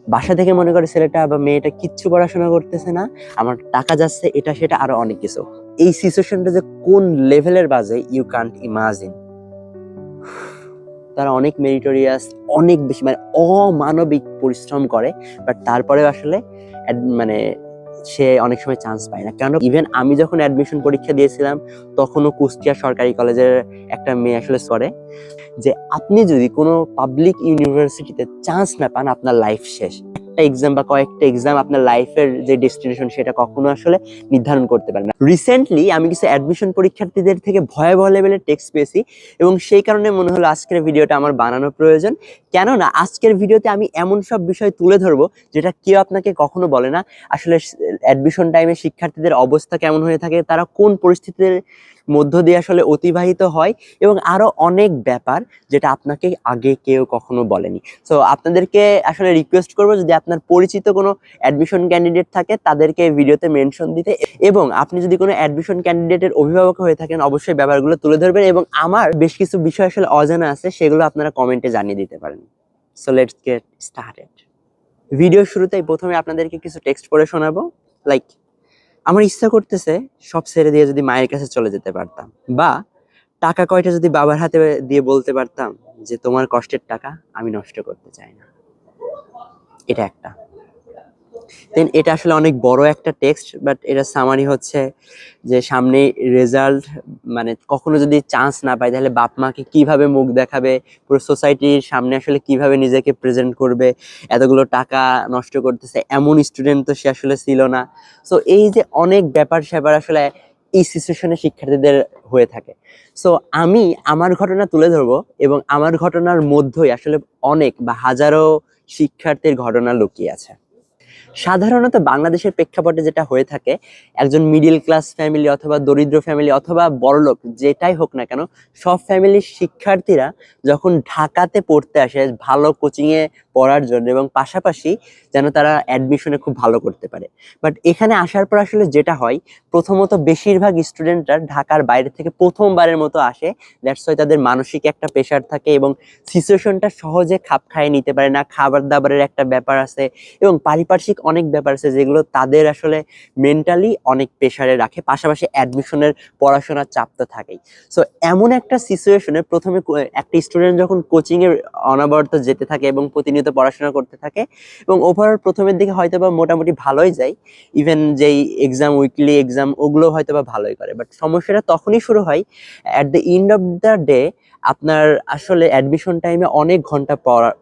বাসা থেকে মনে করে ছেলেটা বা মেয়েটা কিচ্ছু পড়াশোনা করতেছে না, আমার টাকা যাচ্ছে, এটা সেটা আরো অনেক কিছু। এই সিচুয়েশনটা যে কোন লেভেলের বাজে ইউ কান্ট ইমাজিন। তারা অনেক মেরিটোরিয়াস, অনেক বেশি মানে অমানবিক পরিশ্রম করে, বাট তারপরেও আসলে মানে সে অনেক সময় চান্স পায় না। কেন, ইভেন আমি যখন অ্যাডমিশন পরীক্ষা দিয়েছিলাম তখনও কুষ্টিয়া সরকারি কলেজের একটা মেয়ে আসলে করে যে আপনি যদি কোনো পাবলিক ইউনিভার্সিটিতে চান্স না পান, আপনার লাইফ শেষ। একটা এক্সাম বা কয়েকটা এক্সাম আপনার লাইফের যে ডেস্টিনেশন সেটা কখনো আসলে নির্ধারণ করতে পারে না। রিসেন্টলি আমি কিছু অ্যাডমিশন পরীক্ষার্থীদের থেকে ভয়াবহ লেভেলের টেক্সট পেয়েছি, এবং সেই কারণে মনে হলো আজকের ভিডিওটা আমার বানানো প্রয়োজন। কেননা আজকের ভিডিওতে আমি এমন সব বিষয় তুলে ধরবো যেটা কেউ আপনাকে কখনো বলে না। আসলে অ্যাডমিশন টাইমে শিক্ষার্থীদের অবস্থা কেমন হয়ে থাকে, তারা কোন পরিস্থিতির মধ্য দিয়ে আসলে অতিবাহিত হয়, এবং আরো অনেক ব্যাপার যেটা আপনাকে আগে কেউ কখনো বলেনি। সো আপনাদেরকে আসলে রিকোয়েস্ট করবো, যদি আপনার পরিচিত কোনো অ্যাডমিশন ক্যান্ডিডেট থাকে তাদেরকে ভিডিওতে মেনশন দিতে, এবং আপনি যদি কোনো অ্যাডমিশন ক্যান্ডিডেটের অভিভাবক হয়ে থাকেন অবশ্যই ব্যাপারগুলো তুলে ধরবেন, এবং আমার বেশ কিছু বিষয় আসলে অজানা আছে সেগুলো আপনারা কমেন্টে জানিয়ে দিতে পারেন। So let's get started. Video শুরুতেই প্রথমে আপনাদেরকে কিছু টেক্সট পড়ে শোনাবো। লাইক, আমার ইচ্ছা করতেছে সব ছেড়ে দিয়ে যদি মায়ের কাছে চলে যেতে পারতাম, বা টাকা কয়টা যদি বাবার হাতে দিয়ে বলতে পারতাম যে তোমার কষ্টের টাকা আমি নষ্ট করতে চাই না। এটা একটা। দেন এটা আসলে অনেক বড় একটা টেক্সট, বাট এটা সামারি হচ্ছে যে সামনে রেজাল্ট, মানে কখনো যদি চান্স না পায় তাহলে বাপ মাকে কিভাবে মুখ দেখাবে, পুরো সোসাইটির সামনে আসলে কিভাবে নিজেকে প্রেজেন্ট করবে, এতগুলো টাকা নষ্ট করতেছে, এমন স্টুডেন্ট তো সে আসলে ছিল না। সো এই যে অনেক ব্যাপার স্যাপার আসলে এই সিচুয়েশনে শিক্ষার্থীদের হয়ে থাকে। সো আমি আমার ঘটনা তুলে ধরবো, এবং আমার ঘটনার মধ্যেই আসলে অনেক বা হাজারো শিক্ষার্থীর ঘটনা লুকিয়ে আছে। সাধারণত বাংলাদেশের প্রেক্ষাপটে যেটা হয়ে থাকে, একজন মিডিল ক্লাস ফ্যামিলি অথবা দরিদ্র ফ্যামিলি অথবা বড়লোক যেটাই হোক না কেন, সব ফ্যামিলির শিক্ষার্থীরা যখন ঢাকাতে পড়তে আসে ভালো কোচিংয়ে পড়ার জন্য, এবং পাশাপাশি যেন তারা অ্যাডমিশনে খুব ভালো করতে পারে। বাট এখানে আসার পর আসলে যেটা হয়, প্রথমত বেশিরভাগ স্টুডেন্টরা ঢাকার বাইরে থেকে প্রথমবারের মতো আসে। দ্যাটস ওয়াই তাদের মানসিক একটা প্রেশার থাকে, এবং সিচুয়েশনটা সহজে খাপ খাইয়ে নিতে পারে না। খাবার দাবারের একটা ব্যাপার আছে, এবং পারিপার্শ্বিক অনেক ব্যাপার আছে যেগুলো তাদের আসলে মেন্টালি অনেক প্রেশারে রাখে। পাশাপাশি অ্যাডমিশনের পড়াশোনার চাপ তো থাকেই। সো এমন একটা সিচুয়েশনে প্রথমে একটা স্টুডেন্ট যখন কোচিং এর অনবরত যেতে থাকে এবং প্রতিনিয়ত পড়াশোনা করতে থাকে, এবং ওভারঅল প্রথমের দিকে হয়তো বা মোটামুটি ভালোই যায়, ইভেন যেই এক্সাম, উইকলি এক্সাম, ওগুলো হয়তো বা ভালোই করে। বাট সমস্যাটা তখনই শুরু হয় at the end of the day. আপনার আসলে অ্যাডমিশন টাইমে অনেক ঘন্টা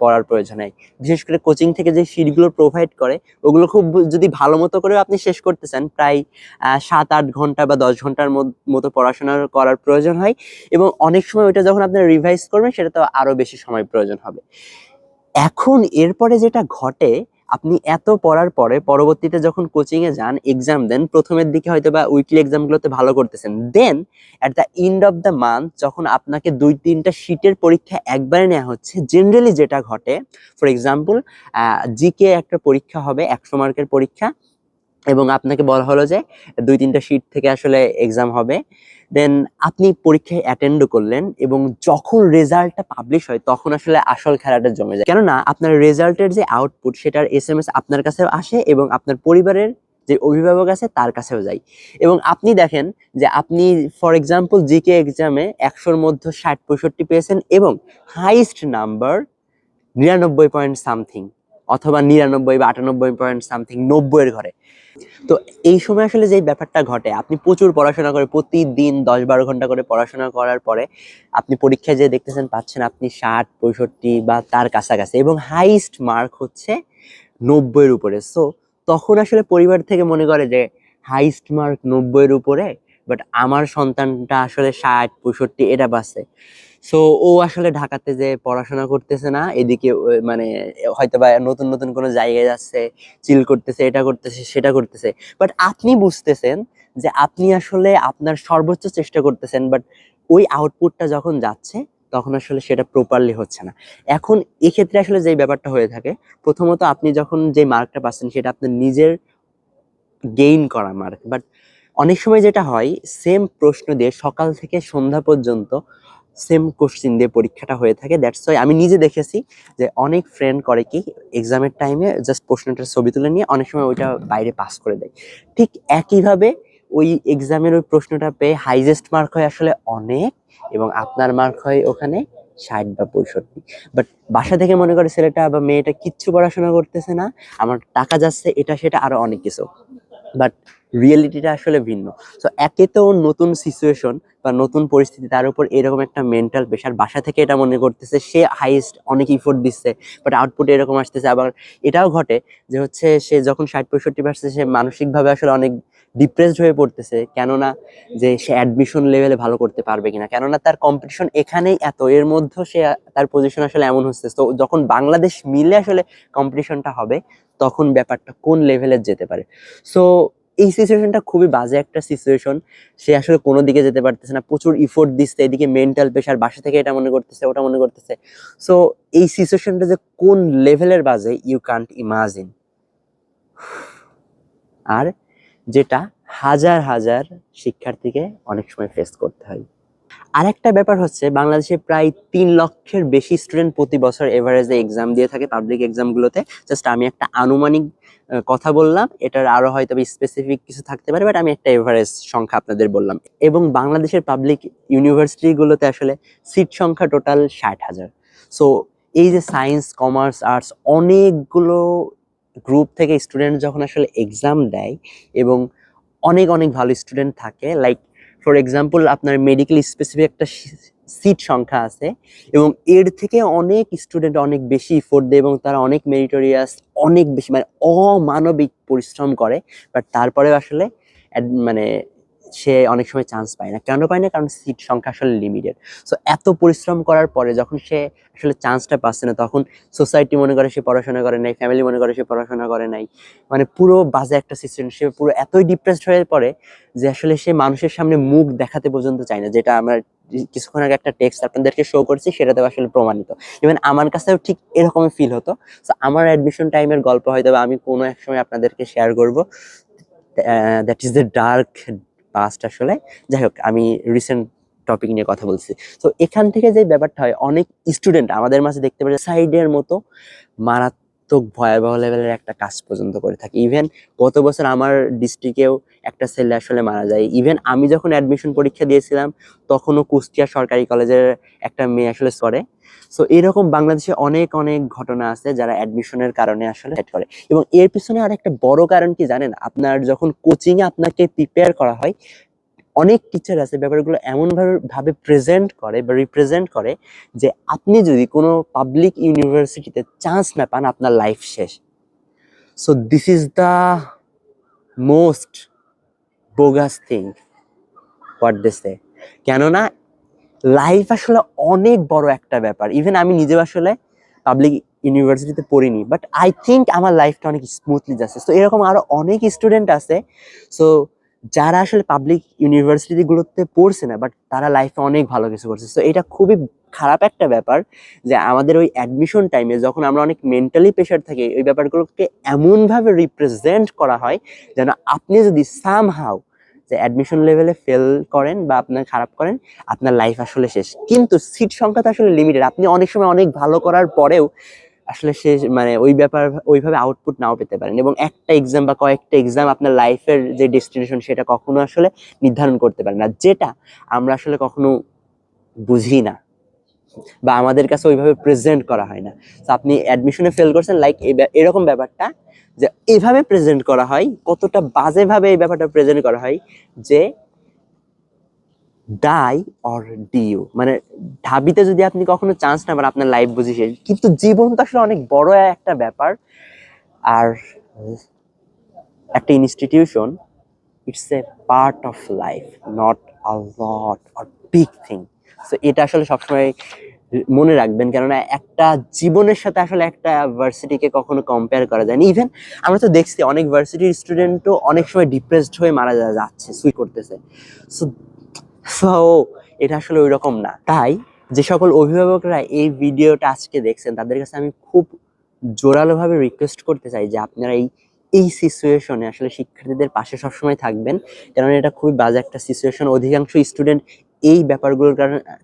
পড়ার প্রয়োজন হয়। বিশেষ করে কোচিং থেকে যে শিটগুলো প্রোভাইড করে ওগুলো খুব যদি ভালো মতো করে আপনি শেষ করতে চান, প্রায় 7-8 ঘন্টা বা 10 ঘন্টার মতো পড়াশোনা করার প্রয়োজন হয়, এবং অনেক সময় ওইটা যখন আপনি রিভাইজ করবেন সেটা তো আরো বেশি সময় প্রয়োজন হবে। এখন এরপরে যেটা ঘটে, আপনি এত পড়ার পরে পরবর্তীতে যখন কোচিং এ যান, এক্সাম দেন, প্রথমের দিকে হয়তো বা উইকলি এক্সামগুলোতে ভালো করতেছেন, then at the end of the month যখন আপনাকে 2-3টা শীটের পরীক্ষা একবারে নেওয়া হচ্ছে, জেনারেলি যেটা ঘটে, ফর এক্সাম্পল জিকে একটা পরীক্ষা হবে, 100 মার্কের পরীক্ষা, এবং আপনাকে বলা হলো যে 2-3টা শীট থেকে আসলে এক্সাম হবে। দেন আপনি পরীক্ষায় অ্যাটেন্ড করলেন, এবং যখন রেজাল্টটা পাবলিশ হয় তখন আসলে আসল খেলাটা জমে যায়। কেননা আপনার রেজাল্টের যে আউটপুট সেটার এসএমএস আপনার কাছেও আসে, এবং আপনার পরিবারের যে অভিভাবক আছে তার কাছেও যায়। এবং আপনি দেখেন যে আপনি ফর এক্সাম্পল জিকে এক্সামে 100-র মধ্যে 60-65 পেয়েছেন, এবং হাইস্ট নাম্বার 99 পয়েন্ট সামথিং, অথবা 99 বা 98 পয়েন্ট সামথিং, 90-এর ঘরে। তো এই সময় আসলে যে ব্যাপারটা ঘটে, আপনি প্রচুর পড়াশোনা করে প্রতিদিন 10-12 ঘন্টা করে পড়াশোনা করার পরে আপনি পরীক্ষায় যে দেখতেছেন পাচ্ছেন আপনি 60-65 বা তার কাছাকাছি, এবং হাইস্ট মার্ক হচ্ছে 90-এর উপরে। সো তখন আসলে পরিবার থেকে মনে করে যে হাইস্ট মার্ক 90-এর উপরে, বাট আমার সন্তানটা আসলে 60-65 এটা পাচ্ছে। সো ও আসলে ঢাকাতে যে পড়াশোনা করতেছে না, এদিকে মানে হয়তো বা নতুন নতুন কোনো জায়গায় যাচ্ছে, চিল করতেছে, এটা করতেছে, সেটা করতেছে। বাট আপনি বুঝতেছেন যে আপনি আসলে আপনার সর্বোচ্চ চেষ্টা করতেছেন, বাট ওই আউটপুটটা যখন যাচ্ছে তখন আসলে সেটা প্রপারলি হচ্ছে না। এখন এক্ষেত্রে আসলে যে ব্যাপারটা হয়ে থাকে, প্রথমত আপনি যখন যে মার্কটা পাচ্ছেন সেটা আপনার নিজের গেইন করা মার্ক, বাট অনেক সময় যেটা হয়, সেম প্রশ্ন দিয়ে সকাল থেকে সন্ধ্যা পর্যন্ত সেম কোশ্চিন দিয়ে পরীক্ষাটা হয়ে থাকে। দ্যাটস ওয়াই আমি নিজে দেখেছি যে অনেক ফ্রেন্ড করে কি এক্সামের টাইমে জাস্ট প্রশ্নটার ছবি তুলে নিয়ে অনেক সময় ওইটা বাইরে পাস করে দেয়। ঠিক একইভাবে ওই এক্সামের ওই প্রশ্নটা পেয়ে হাইজেস্ট মার্ক হয় আসলে অনেক, এবং আপনার মার্ক হয় ওখানে 60 বা 65। বাট বাসা থেকে মনে করে ছেলেটা বা মেয়েটা কিচ্ছু পড়াশোনা করতেছে না, আমার টাকা যাচ্ছে, এটা সেটা আরো অনেক কিছু। বাট রিয়েলিটিটা আসলে ভিন্ন। সো একে তো নতুন সিচুয়েশন বা নতুন পরিস্থিতি, তার উপর এরকম একটা মেন্টাল প্রেশার, বাসা থেকে এটা মনে করতেছে সে হাইয়েস্ট অনেক ইফোর্ট দিচ্ছে, বাট আউটপুট এরকম আসতেছে। আবার এটাও ঘটে যে হচ্ছে সে যখন 60-65 পারছে, সে মানসিকভাবে আসলে অনেক ডিপ্রেসড হয়ে পড়তেছে, কেননা যে সে অ্যাডমিশন লেভেলে ভালো করতে পারবে কিনা, কেননা তার কম্পিটিশন এখানেই এত, এর মধ্যে সে তার পজিশন আসলে এমন হচ্ছে। তো যখন বাংলাদেশ মিলে আসলে কম্পিটিশনটা হবে, তখন ব্যাপারটা কোন লেভেলে যেতে পারে। সো এই সিচুয়েশনটা খুবই বাজে একটা সিচুয়েশন। সে আসলে কোনো দিকে যেতে পারতেছে না, প্রচুর ইফোর্ট দিচ্ছে, এদিকে মেন্টাল প্রেশার, বাসা থেকে এটা মনে করতেছে, ওটা মনে করতেছে। সো এই সিচুয়েশনটা যে কোন লেভেলের বাজে ইউ কান্ট ইমাজিন। আর যেটা হাজার হাজার শিক্ষার্থীকে অনেক সময় ফেস করতে হয়। আরেকটা ব্যাপার হচ্ছে, বাংলাদেশে প্রায় 3 লক্ষের বেশি স্টুডেন্ট প্রতি বছর এভারেজে এক্সাম দিয়ে থাকে পাবলিক এক্সামগুলোতে। জাস্ট আমি একটা আনুমানিক কথা বললাম, এটার আরো হয়তো স্পেসিফিক কিছু থাকতে পারে, বাট আমি একটা এভারেজ সংখ্যা আপনাদের বললাম। এবং বাংলাদেশের পাবলিক ইউনিভার্সিটিগুলোতে আসলে সিট সংখ্যা টোটাল 60,000। সো এই যে সায়েন্স, কমার্স, আর্টস, অনেকগুলো গ্রুপ থেকে স্টুডেন্ট যখন আসলে এক্সাম দেয়, এবং অনেক অনেক ভালো স্টুডেন্ট থাকে, লাইক ফর এক্সাম্পল আপনার মেডিকেল স্পেসিফিক একটা সিট সংখ্যা আছে, এবং এর থেকে অনেক স্টুডেন্ট অনেক বেশি ইফোর্ট দেয়, এবং তারা অনেক মেরিটোরিয়াস, অনেক বেশি মানে অমানবিক পরিশ্রম করে, বাট তারপরেও আসলে মানে সে অনেক সময় চান্স পায় না। কেন পায় না? কারণ সিট সংখ্যা আসলে লিমিটেড। সো এত পরিশ্রম করার পরে যখন সে আসলে চান্সটা পাচ্ছে না, তখন সোসাইটি মনে করে সে পড়াশোনা করে নাই, ফ্যামিলি মনে করে সে পড়াশোনা করে নাই, মানে পুরো বাজে একটা সিচুয়েশন। সে পুরো এতই ডিপ্রেসড হয়ে পড়ে যে আসলে সে মানুষের সামনে মুখ দেখাতে পর্যন্ত চায় না, যেটা আমার কিছুক্ষণ আগে একটা টেক্সট আপনাদেরকে শো করছি, সেটাতে আসলে প্রমাণিত। ইভেন আমার কাছেও ঠিক এরকমই ফিল হতো। সো আমার অ্যাডমিশন টাইমের গল্প হয়তো আমি কোনো এক সময় আপনাদেরকে শেয়ার করব। That is the dark past আসলে। যাই হোক, আমি রিসেন্ট টপিক নিয়ে কথা বলছি। তো এখান থেকে যে ব্যাপারটা হয়, অনেক স্টুডেন্ট আমাদের মাঝে দেখতে পারে সাইডের মতো মারাত্মক ভয়াবহ লেভেলের একটা কাজ পর্যন্ত করে থাকে। ইভেন গত বছর আমার ডিস্ট্রিক্টেও একটা ছেলে আসলে মারা যায়। ইভেন আমি যখন অ্যাডমিশন পরীক্ষা দিয়েছিলাম, তখনও কুষ্টিয়া সরকারি কলেজের একটা মেয়ে আসলে সরে। সো এরকম বাংলাদেশে অনেক অনেক ঘটনা আছে যারা অ্যাডমিশনের কারণে আসলে হেড করে। এবং এর পিছনে আর একটা বড় কারণ কি জানেন? আপনার যখন কোচিং এ আপনাকে প্রিপেয়ার করা হয়, অনেক টিচার আছে ব্যাপারগুলো এমন ভাবে প্রেজেন্ট করে বা রিপ্রেজেন্ট করে যে আপনি যদি কোনো পাবলিক ইউনিভার্সিটিতে চান্স না পান, আপনার লাইফ শেষ। So this is the most bogus thing what they say. কেননা লাইফ আসলে অনেক বড় একটা ব্যাপার। ইভেন আমি নিজেও আসলে পাবলিক ইউনিভার্সিটিতে পড়িনি, বাট আই থিঙ্ক আমার লাইফটা অনেক স্মুথলি যাচ্ছে। তো এরকম আরো অনেক স্টুডেন্ট আছে, সো যারা আসলে পাবলিক ইউনিভার্সিটি গুলোতে পড়ছে না, বাট তারা লাইফে অনেক ভালো কিছু করছে। তো এটা খুবই খারাপ একটা ব্যাপার যে আমাদের ওই অ্যাডমিশন টাইমে যখন আমরা অনেক মেন্টালি প্রেশার থাকি, ওই ব্যাপারগুলোকে এমন ভাবে রিপ্রেজেন্ট করা হয় যেন আপনি যদি সামহাউ যে অ্যাডমিশন লেভেলে ফেল করেন বা আপনার খারাপ করেন, আপনার লাইফ আসলে শেষ। কিন্তু সিট সংখ্যা তো আসলে লিমিটেড, আপনি অনেক সময় অনেক ভালো করার পরেও আসলে শেষ, মানে ওই ব্যাপার ওইভাবে আউটপুট নাও পেতে পারেন। এবং একটা এক্সাম বা কয়েকটা এক্সাম আপনার লাইফের যে ডেস্টিনেশন, সেটা কখনো আসলে নির্ধারণ করতে পারে না, যেটা আমরা আসলে কখনো বুঝি না বা আমাদের কাছে ওইভাবে প্রেজেন্ট করা হয় না। তো আপনি অ্যাডমিশনে ফেল করছেন, লাইক এরকম ব্যাপারটা যে এভাবে প্রেজেন্ট করা হয়, কতটা বাজে ভাবে এই ব্যাপারটা প্রেজেন্ট করা হয় যে ডাই অর ডিউ, মানে ঢাবিতে যদি আপনি কখনো চান্স না পান, আপনার লাইফ বুঝি শেষ। কিন্তু জীবন তো আসলে অনেক বড় একটা ব্যাপার। আর একটা institution, it's a part of life, not a lot or big thing. So এটা আসলে সবসময় মনে রাখবেন, কেননা একটা জীবনের সাথে আসলে একটা ভার্সিটিকে কখনো কম্পেয়ার করা যায় না। ইভেন আমরা তো দেখছি অনেক ভার্সিটির স্টুডেন্টও অনেক সময় ডিপ্রেসড হয়ে মারা যাচ্ছে, সুইসাইড করতেছে। সো সো এটা আসলে ওই রকম না। তাই যে সকল অভিভাবকরা এই ভিডিওটা আজকে দেখছেন, তাদের কাছে আমি খুব জোরালোভাবে রিকোয়েস্ট করতে চাই যে আপনারা এই এই সিচুয়েশনে আসলে শিক্ষার্থীদের পাশে সবসময় থাকবেন, কারণ এটা খুবই বাজে একটা সিচুয়েশন। অধিকাংশ স্টুডেন্ট এই ব্যাপারগুলোর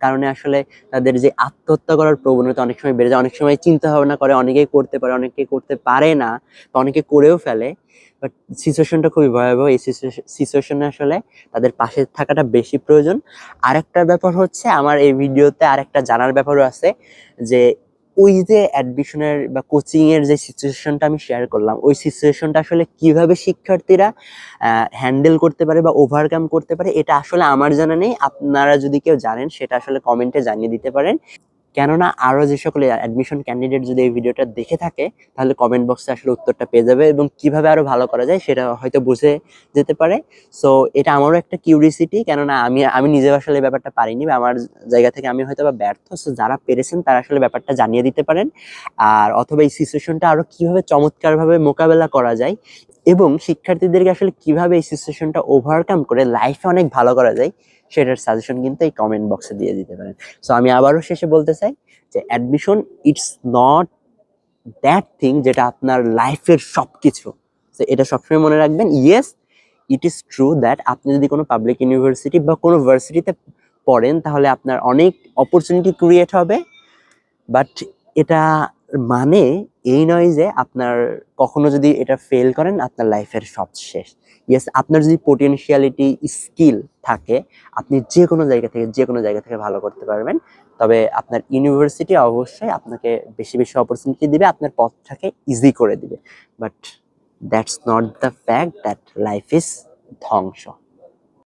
কারণে আসলে তাদের যে আত্মহত্যা করার প্রবণতা অনেক সময় বেড়ে যায়। অনেক সময় চিন্তা ভাবনা করে, অনেকেই করতে পারে, অনেকে করতে পারে না, বা অনেকে করেও ফেলে। বাট সিচুয়েশনটা খুবই ভয়াবহ। এই সিচুয়েশনে আসলে তাদের পাশে থাকাটা বেশি প্রয়োজন। আরেকটা ব্যাপার হচ্ছে, আমার এই ভিডিওতে আরেকটা জানার ব্যাপারও আছে, যে ওই যে অ্যাডমিশনের বা কোচিং এর যে সিচুয়েশনটা আমি শেয়ার করলাম, ওই সিচুয়েশনটা আসলে কিভাবে শিক্ষার্থীরা হ্যান্ডেল করতে পারে বা ওভারকাম করতে পারে, এটা আসলে আমার জানা নেই। আপনারা যদি কেউ জানেন সেটা আসলে কমেন্টে জানিয়ে দিতে পারেন। কেননা আরো যে সকল অ্যাডমিশন ক্যান্ডিডেট যদি এই ভিডিওটা দেখে থাকে, তাহলে কমেন্ট বক্সে আসলে উত্তরটা পেয়ে যাবে, এবং কিভাবে আরো ভালো করা যায় সেটা হয়তো বুঝে যেতে পারে। সো এটা আমারও একটা কিউরিসিটি, কেননা আমি আমি নিজে আসলে এই ব্যাপারটা পারিনি, বা আমার জায়গা থেকে আমি হয়তো বা ব্যর্থ। সো যারা পেরেছেন তারা আসলে ব্যাপারটা জানিয়ে দিতে পারেন, আর অথবা এই সিচুয়েশনটা আরো কিভাবে চমৎকারভাবে মোকাবেলা করা যায়, এবং শিক্ষার্থীদেরকে আসলে কিভাবে এই সিচুয়েশনটা ওভারকাম করে লাইফে অনেক ভালো করা যায়, সেটার সাজেশন কিন্তু এই কমেন্ট বক্সে দিয়ে দিতে পারেন। সো আমি আবারও শেষে বলতে চাই যে admission it's not that thing যেটা আপনার লাইফের সবকিছু। তো এটা সবসময় মনে রাখবেন। Yes, it is true that আপনি যদি কোনো পাবলিক ইউনিভার্সিটি বা কোনো ভার্সিটিতে পড়েন, তাহলে আপনার অনেক অপরচুনিটি ক্রিয়েট হবে, বাট এটা মানে এই নয় যে আপনার কখনো যদি এটা ফেল করেন আপনার লাইফের সব শেষ। ইয়েস, আপনার যদি পোটেনশিয়ালিটি, স্কিল থাকে, আপনি যে কোনো জায়গা থেকে ভালো করতে পারবেন। তবে আপনার ইউনিভার্সিটি অবশ্যই আপনাকে বেশি বেশি অপরচুনিটি দিবে, আপনার পথটাকে ইজি করে দিবে, but that's not the fact that life is ধ্বংস।